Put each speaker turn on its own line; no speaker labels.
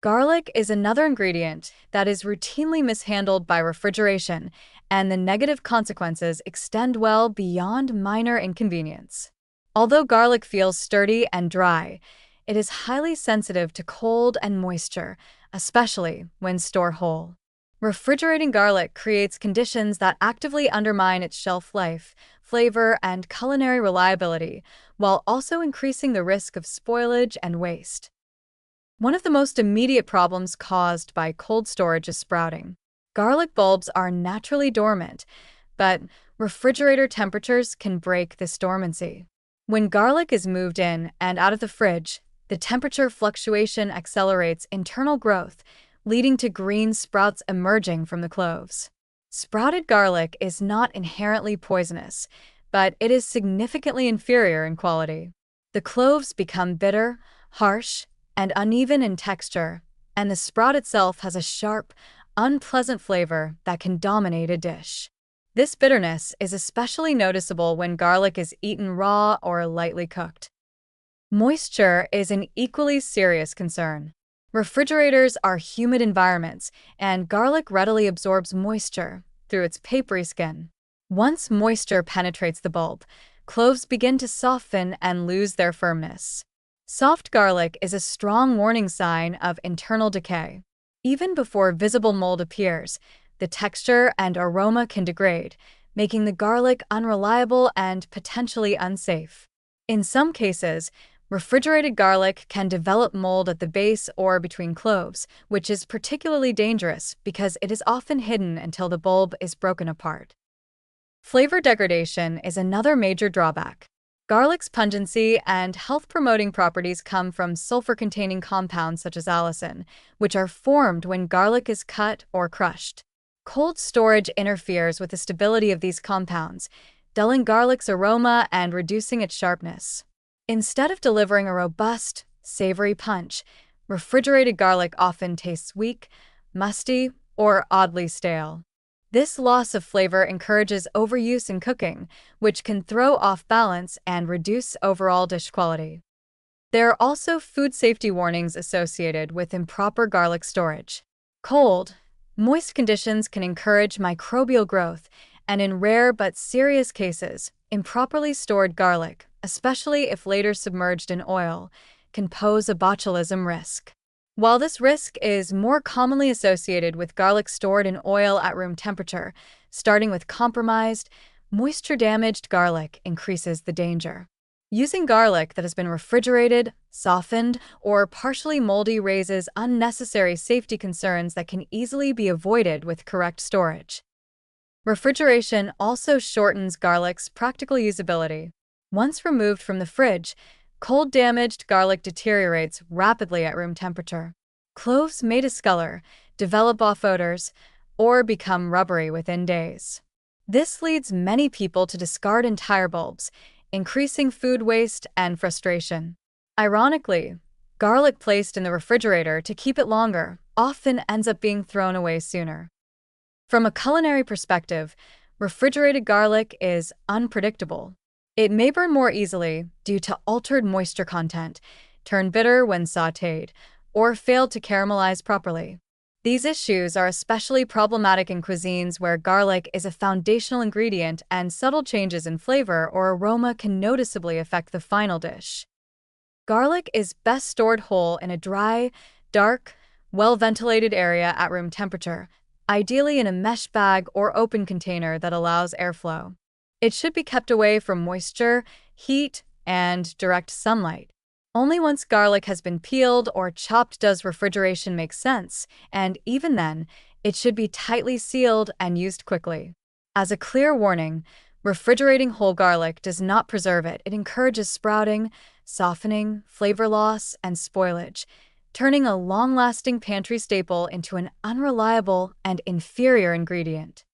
Garlic is another ingredient that is routinely mishandled by refrigeration, and the negative consequences extend well beyond minor inconvenience. Although garlic feels sturdy and dry, it is highly sensitive to cold and moisture, especially when stored whole. Refrigerating garlic creates conditions that actively undermine its shelf life, flavor, and culinary reliability, while also increasing the risk of spoilage and waste. One of the most immediate problems caused by cold storage is sprouting. Garlic bulbs are naturally dormant, but refrigerator temperatures can break this dormancy. When garlic is moved in and out of the fridge, the temperature fluctuation accelerates internal growth, leading to green sprouts emerging from the cloves. Sprouted garlic is not inherently poisonous, but it is significantly inferior in quality. The cloves become bitter, harsh, and uneven in texture, and the sprout itself has a sharp, unpleasant flavor that can dominate a dish. This bitterness is especially noticeable when garlic is eaten raw or lightly cooked. Moisture is an equally serious concern. Refrigerators are humid environments, and garlic readily absorbs moisture through its papery skin. Once moisture penetrates the bulb, cloves begin to soften and lose their firmness. Soft garlic is a strong warning sign of internal decay. Even before visible mold appears, the texture and aroma can degrade, making the garlic unreliable and potentially unsafe. In some cases, refrigerated garlic can develop mold at the base or between cloves, which is particularly dangerous because it is often hidden until the bulb is broken apart. Flavor degradation is another major drawback. Garlic's pungency and health-promoting properties come from sulfur-containing compounds such as allicin, which are formed when garlic is cut or crushed. Cold storage interferes with the stability of these compounds, dulling garlic's aroma and reducing its sharpness. Instead of delivering a robust, savory punch, refrigerated garlic often tastes weak, musty, or oddly stale. This loss of flavor encourages overuse in cooking, which can throw off balance and reduce overall dish quality. There are also food safety warnings associated with improper garlic storage. Cold, moist conditions can encourage microbial growth, and in rare but serious cases, improperly stored garlic, especially if later submerged in oil, can pose a botulism risk. While this risk is more commonly associated with garlic stored in oil at room temperature, starting with compromised, moisture-damaged garlic increases the danger. Using garlic that has been refrigerated, softened, or partially moldy raises unnecessary safety concerns that can easily be avoided with correct storage. Refrigeration also shortens garlic's practical usability. Once removed from the fridge, cold damaged garlic deteriorates rapidly at room temperature. Cloves may discolor, develop off odors, or become rubbery within days. This leads many people to discard entire bulbs, increasing food waste and frustration. Ironically, garlic placed in the refrigerator to keep it longer often ends up being thrown away sooner. From a culinary perspective, refrigerated garlic is unpredictable. It may burn more easily due to altered moisture content, turn bitter when sautéed, or fail to caramelize properly. These issues are especially problematic in cuisines where garlic is a foundational ingredient and subtle changes in flavor or aroma can noticeably affect the final dish. Garlic is best stored whole in a dry, dark, well-ventilated area at room temperature, ideally in a mesh bag or open container that allows airflow. It should be kept away from moisture, heat, and direct sunlight. Only once garlic has been peeled or chopped does refrigeration make sense, and even then, it should be tightly sealed and used quickly. As a clear warning, refrigerating whole garlic does not preserve it. It encourages sprouting, softening, flavor loss, and spoilage, turning a long-lasting pantry staple into an unreliable and inferior ingredient.